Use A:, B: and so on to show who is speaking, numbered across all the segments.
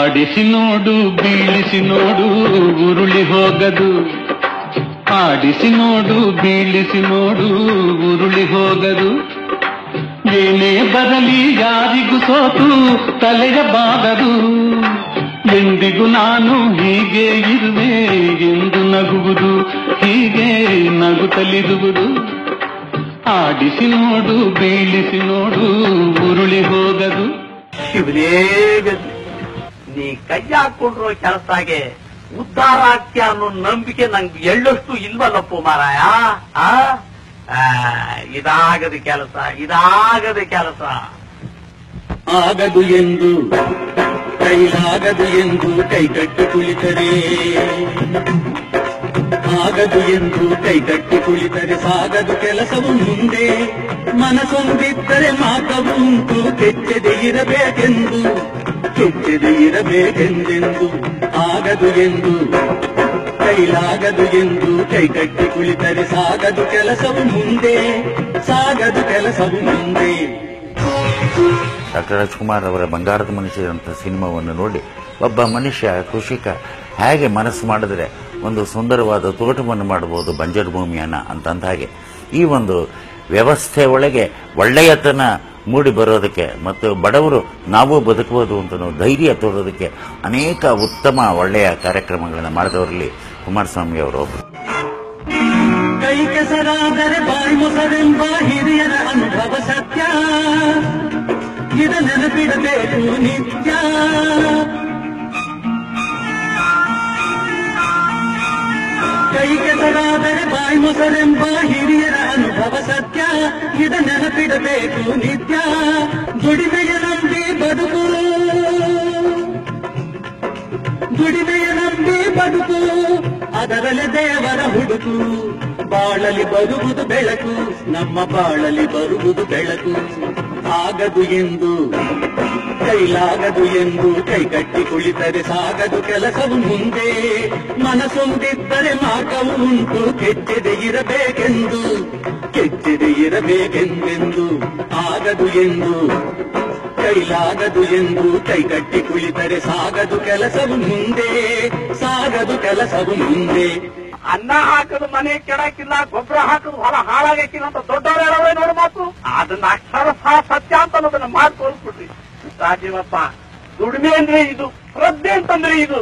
A: ಆಡಿಸಿ ನೋಡು ಬೀಳಿಸಿ ನೋಡು ಉರುಳಿ ಹೋಗದು, ಆಡಿಸಿ ನೋಡು ಬೀಳಿಸಿ ನೋಡು ಉರುಳಿ ಹೋಗದು. ಏನೇ ಬರಲಿ ಯಾರಿಗೂ ಸೋತು ತಲೆಯ ಬಾಗದು, ಎಂದಿಗೂ ನಾನು ಹೀಗೆ ಇರುವೆ ಎಂದು ನಗುವುದು, ಹೀಗೆ ನಗುತ್ತಲಿರುವುದು. ಆಡಿಸಿ ನೋಡು ಬೀಳಿಸಿ ನೋಡು ಉರುಳಿ ಹೋಗದು.
B: ಶಿವನೇ ನೀ ಕೈ ಹಾಕೊಂಡ್ರೋ ಕೆಲಸಾಗೆ ಉದ್ಧಾರ ಆಗ್ತೀಯ ಅನ್ನೋ ನಂಬಿಕೆ ನಂಗೆ ಎಳ್ಳಷ್ಟು ಇಲ್ವಲ್ಲಪ್ಪು ಮಾರಾಯ. ಇದಾಗದ ಕೆಲಸ, ಇದಾಗದ ಕೆಲಸ.
A: ಆಗದು ಎಂದು ಕೈಲಾಗದು ಎಂದು ಕೈಕಟ್ಟಿ ಕುಳಿತರೆ, ಆಗದು ಎಂದು ಕೈಕಟ್ಟಿ ಕುಳಿತರೆ ಸಾಗದು ಕೆಲಸವು ಮುಂದೆ. ಮನಸೊಂದಿದ್ದರೆ ಮಾತವು ಉಂಟು, ಕೆಚ್ಚದೆ ಇರಬೇಕೆಂದು, ಕೆಚ್ಚದೆ ಇರಬೇಕೆಂದೆಂದು. ಆಗದು ಎಂದು ಕೈಲಾಗದು ಎಂದು ಕೈಕಟ್ಟಿ ಕುಳಿತರೆ ಸಾಗದು ಕೆಲಸವು ಮುಂದೆ, ಸಾಗದು ಕೆಲಸವು ಮುಂದೆ.
C: ಡಾಕ್ಟರ್ ರಾಜ್ಕುಮಾರ್ ಅವರ ಬಂಗಾರದ ಮನುಷ್ಯ ಅಂತ ಸಿನಿಮಾವನ್ನು ನೋಡಿ ಒಬ್ಬ ಮನುಷ್ಯ ಕೃಷಿಕ ಹೇಗೆ ಮನಸ್ಸು ಮಾಡಿದ್ರೆ ಒಂದು ಸುಂದರವಾದ ತೋಟವನ್ನು ಮಾಡಬಹುದು ಬಂಜರು ಭೂಮಿಯನ್ನ ಅಂತಂದ ಹಾಗೆ ಈ ಒಂದು ವ್ಯವಸ್ಥೆ ಒಳಗೆ ಒಳ್ಳೆಯತನ ಮೂಡಿ ಬರೋದಕ್ಕೆ ಮತ್ತು ಬಡವರು ನಾವು ಬದುಕಬಹುದು ಅಂತ ಧೈರ್ಯ ತೋರೋದಕ್ಕೆ ಅನೇಕ ಉತ್ತಮ ಒಳ್ಳೆಯ ಕಾರ್ಯಕ್ರಮಗಳನ್ನು ಮಾಡಿದವರಲ್ಲಿ ಕುಮಾರಸ್ವಾಮಿ ಅವರು ಒಬ್ಬರು.
A: ಕೈ ಕೆಸರಾದರೆ ಬಾಯಿ ಮೊಸರೆಂಬ ಹಿರಿಯರ ಅನುಭವ ಸತ್ಯ, ಇದ ನೆನಪಿಡಬೇಕು ನಿತ್ಯ. ಕೈ ಕೆಸರಾದರೆ ಬಾಯಿ ಮೊಸರೆಂಬ ಹಿರಿಯರ ಅನುಭವ ಸತ್ಯ, ಇದ ನೆನಪಿಡಬೇಕು ನಿತ್ಯ. ದುಡಿಮೆಯ ನಂಬಿ ಬದುಕು, ದುಡಿಮೆಯ ನಂಬಿ ಬದುಕು, ಅದರಲ್ಲಿ ದೇವರ ಹುಡುಕು. ಬಾಳಲಿ ಬರುವುದು ಬೆಳಕು, ನಮ್ಮ ಬಾಳಲಿ ಬರುವುದು ಬೆಳಕು. ಆಗದು ಎಂದು ಕೈಲಾಗದು ಎಂದು ಕೈಕಟ್ಟಿ ಕುಳಿತರೆ ಸಾಗದು ಕೆಲಸವು ಮುಂದೆ. ಮನಸೊಂದಿದ್ದರೆ ಮಾರ್ಗವು ಉಂಟು, ಕೆಚ್ಚದೆ ಇರಬೇಕೆಂದು, ಕೆಚ್ಚದೆ ಇರಬೇಕೆಂದೆಂದು. ಆಗದು ಎಂದು ಕೈಲಾಗದು ಎಂದು ಕೈಕಟ್ಟಿ ಕುಳಿತರೆ ಸಾಗದು ಕೆಲಸವು ಮುಂದೆ, ಸಾಗದು ಕೆಲಸವು ಮುಂದೆ.
B: ಅನ್ನ ಹಾಕದು ಮನೆ ಕೆಡಕಿಲ್ಲ, ಗೊಬ್ಬರ ಹಾಕದು ಹೊಲ ಹಾಳಾಗಕ್ಕಿಲ್ಲ ಅಂತ ದೊಡ್ಡವರು ಹೇಳೋದೇ ನೋಡು ಮಾತು. ಅದನ್ನ ಅಕ್ಷರಶಃ ಸತ್ಯ ಅಂತ ಅನ್ನೋದನ್ನ ಮಾಡಿ ತೋರಿಸ್ಬಿಡ್ರಿ ರಾಜೀವಪ್ಪ. ದುಡಿಮೆ ಅಂದ್ರೆ ಇದು, ಶ್ರದ್ಧೆ ಅಂತಂದ್ರೆ ಇದು.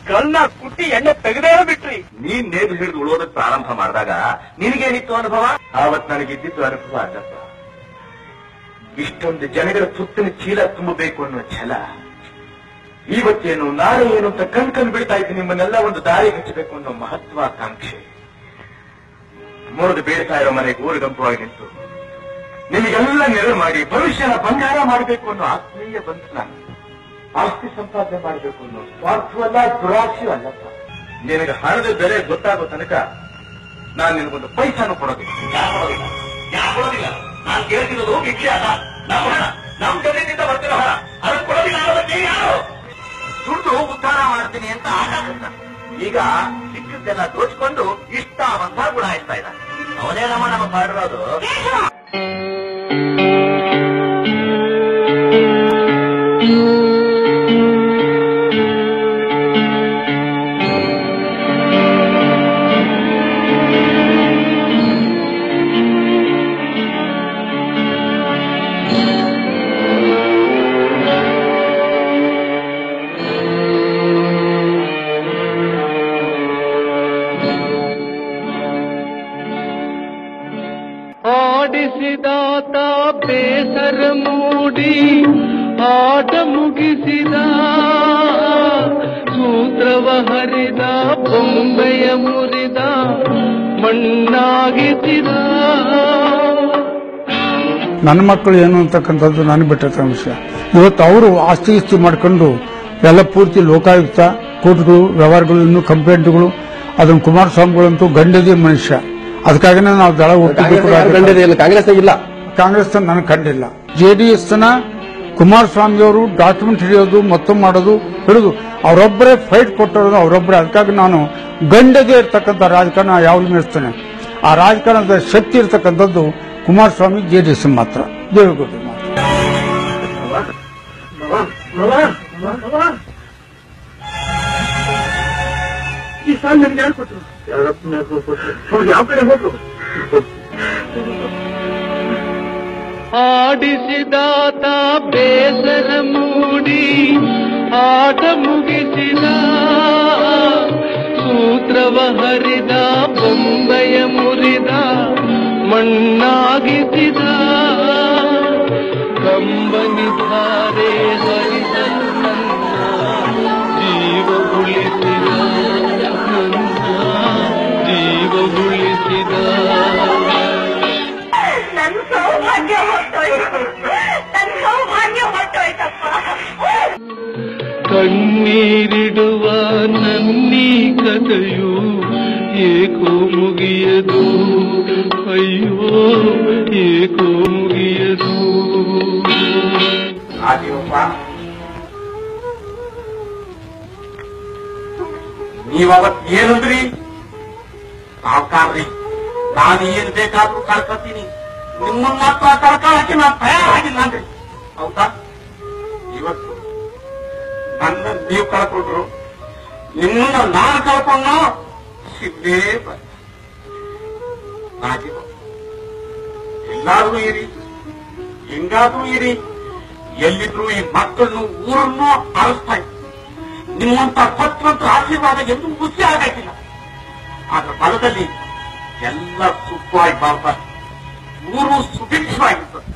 B: ಕಳ್ಳ ಕುಟ್ಟಿ ಎಣ್ಣೆ ತೆಗೆದೇ ಬಿಟ್ರಿ.
D: ನೀನ್ ನೇದು ಹಿಡಿದು ಉಳೋದಕ್ಕೆ ಪ್ರಾರಂಭ ಮಾಡಿದಾಗ ನಿನಗೇನಿತ್ತು ಅನುಭವ? ಆವತ್ ನನಗಿದ್ದಿದ್ದು ಅನುಭವ ಅಲ್ಲಪ್ಪ. ಇಷ್ಟೊಂದು ಜನಗಳ ಸುತ್ತಿನ ಚೀಲ ತುಂಬಬೇಕು ಅನ್ನೋ ಛಲ. ಇವತ್ತೇನು ನಾಳೆ ಏನು ಅಂತ ಕಣ್ ಬಿಡ್ತಾ ಇದ್ದು ನಿಮ್ಮನ್ನೆಲ್ಲ ಒಂದು ದಾರಿ ಹಚ್ಚಬೇಕು ಅನ್ನೋ ಮಹತ್ವಾಕಾಂಕ್ಷೆ. ಮುರಿದು ಬೀಳ್ತಾ ಇರೋ ಮನೆಗೆ ಊರುಗಂಪುವಾಗಿ ನಿಂತು ನಿಮಗೆಲ್ಲ ನೆರವು ಮಾಡಿ ಭವಿಷ್ಯನ ಬಂಗಾರ ಮಾಡಬೇಕು ಅನ್ನೋ ಆತ್ಮೀಯ ಬಂಧನ. ಆಸ್ತಿ ಸಂಪಾದನೆ ಮಾಡಬೇಕು ಅನ್ನೋ ಸ್ವಾರ್ಥವಲ್ಲ, ದುರಾಶೆ ಅಲ್ಲಪ್ಪ. ನಿನಗೆ ಹಣದ ಬೆಲೆ ಗೊತ್ತಾಗೋ ತನಕ ನಾನು ನಿನಗೊಂದು ಪೈಸಾನು ಕೊಡೋದಿಲ್ಲ. ಕೊಡೋದಿಲ್ಲ. ನಾನು ಕೇಳ್ತಿರೋದು ಭಿಕ್ಷೆ ಅಲ್ಲ, ನಮ್ಮ ಹಣ, ನಮ್ಮ ಜೊತೆಯಿಂದ ಬರ್ತಿರೋ ಹಣ, ಅದನ್ನು ಕೊಡೋದಿಲ್ಲ ಅನ್ನೋದಕ್ಕೆ ಯಾರು ದುಡ್ಡು ಉದ್ಧಾರ ಮಾಡ್ತೀನಿ ಅಂತ ಆಟ. ಈಗ ಸಿಕ್ಕದ್ದೆಲ್ಲ ದೋಚ್ಕೊಂಡು ಇಷ್ಟ ಬಂದ ಗುಣಾಯಿಸ್ತಾ ಇದ್ದಾನೆ. ಅವನೇ ನಮ್ಮ ಮಾಡಿರೋದು.
A: ಆಡಿಸಿದಾತ ಬೇಸರ ಮೂಡಿ ಆಟ ಮುಗಿಸಿದ, ಸೂತ್ರವ ಹರಿದ ಬೊಂಬೆಯ ಮುರಿದ ಮಣ್ಣಾಗಿಸಿದ.
E: ನನ್ನ ಮಕ್ಕಳು ಏನು ಅಂತಕ್ಕಂಥದ್ದು ನನಗೆ ಬಿಟ್ಟಿರ್ತ ವಿಷಯ. ಇವತ್ತು ಅವರು ಆಸ್ತಿ ಮಾಡ್ಕೊಂಡು ಎಲ್ಲ ಪೂರ್ತಿ ಲೋಕಾಯುಕ್ತ ಕೋರ್ಟ್ಗಳು ವ್ಯವಹಾರಗಳು ಇನ್ನೂ ಕಂಪ್ಲೇಂಟ್ಗಳು. ಅದನ್ನು ಕುಮಾರಸ್ವಾಮಿಗಳಂತೂ ಗಂಡದೇ ಮನುಷ್ಯ. ಅದಕ್ಕಾಗಿನೇ ನಾವು ದಳ
F: ಕಾಂಗ್ರೆಸ್ ಇಲ್ಲ,
E: ಕಾಂಗ್ರೆಸ್ ನನಗೆ ಕಂಡಿಲ್ಲ. ಜೆಡಿಎಸ್ ಕುಮಾರಸ್ವಾಮಿ ಅವರು ಡಾಕ್ಯುಮೆಂಟ್ ಹಿಡಿಯೋದು ಮತ್ತೊಮ್ಮೆ ಮಾಡೋದು ಹಿಡಿದು ಅವರೊಬ್ಬರೇ ಫೈಟ್ ಕೊಟ್ಟಿರೋದು ಅವರೊಬ್ಬರೇ. ಅದಕ್ಕಾಗಿ ನಾನು ಗಂಡದೇ ಇರ್ತಕ್ಕಂಥ ರಾಜಕಾರಣ ಯಾವಾಗಲೂ ಮೆಚ್ತೇನೆ. ಆ ರಾಜಕಾರಣದ ಶಕ್ತಿ ಇರ್ತಕ್ಕಂಥದ್ದು ಕುಮಾರಸ್ವಾಮಿ ಜೆಡಿಎಸ್ ಮಾತ್ರ, ದೇವೇಗೌಡರು ಮಾತ್ರ.
B: ಈ ಸಾಲ ನನಗೆ ಯಾರು ಕೊಟ್ಟರು? ಅವ್ರು ಯಾವ ಕಡೆ ಹೋದ್ರು?
A: ಆಡಿಸಿದಾತ ಬೇಸರ ಮೂಡಿ ಆಟ ಮುಗಿಸಿದ, ಸೂತ್ರವ ಹರಿದ ಬೊಂಬೆಯ ಮುರಿದ ಮಣ್ಣಾಗಿಸಿದ, ಕಂಬನಿ ಧಾರೆ ಹರಿಸಲು ನನ್ನ ಜೀವ ಉಳಿಸಿದ, ನನ್ನ ಜೀವ ಉಳಿಸಿದ.
G: ನನ್ನ ಸೌಭಾಗ್ಯ ಹೊರಟೋಯ್ತು, ನನ್ನ ಸೌಭಾಗ್ಯ ಹೊರಟೋಯ್ತಪ್ಪ.
A: ಕಣ್ಣೀರಿಡುವ ನನ್ನೀ ಕಥೆಯು ಏಕೋ ಮುಗಿಯದು, ಅಯ್ಯೋ ಏಕೋ ಮುಗಿಯದು.
B: ರಾಜೀವಪ್ಪ, ನೀವವತ್ ಏನಂದ್ರಿ? ಸಾವುಕಾರ್ರಿ, ನಾನು ಏನ್ ಬೇಕಾದ್ರೂ ಕಳ್ಕೊತೀನಿ, ನಿಮ್ಮನ್ನ ಮಾತ್ರ ಕಳ್ಕೊಳಕ್ಕೆ ನಾನು ತಯಾರಾಗಿಲ್ಲ ಅಂದ್ರಿ. ಹೌದಾ? ಇವತ್ತು ನನ್ನ ನೀವು ಕಳ್ಕೊಂಡ್ರು, ನಿಮ್ಮನ್ನ ನಾನು ಕಳ್ಕೊಂಡ ಸಿದ್ದೇ ರಾಜೀವ. ಎಲ್ಲಾದ್ರೂ ಇರಿ, ಹೆಂಗಾದ್ರೂ ಇರಿ, ಎಲ್ಲಿದ್ರು ಈ ಮಕ್ಕಳನ್ನು ಊರನ್ನು ಆರಿಸ್ತಾ ಇದ್ರು. ನಿಮ್ಮಂತ ಭಕ್ತವಂತ ಆಶೀರ್ವಾದ ಎಂದು ಖುಷಿ ಆಗಕ್ಕಿಲ್ಲ. ಆದ್ರ ಬಲದಲ್ಲಿ ಎಲ್ಲ ಸುಖವಾಗಿ ಬಾಳ್ತಾರೆ, ಊರು ಸುಭಿಕ್ಷವಾಗಿರ್ತದೆ.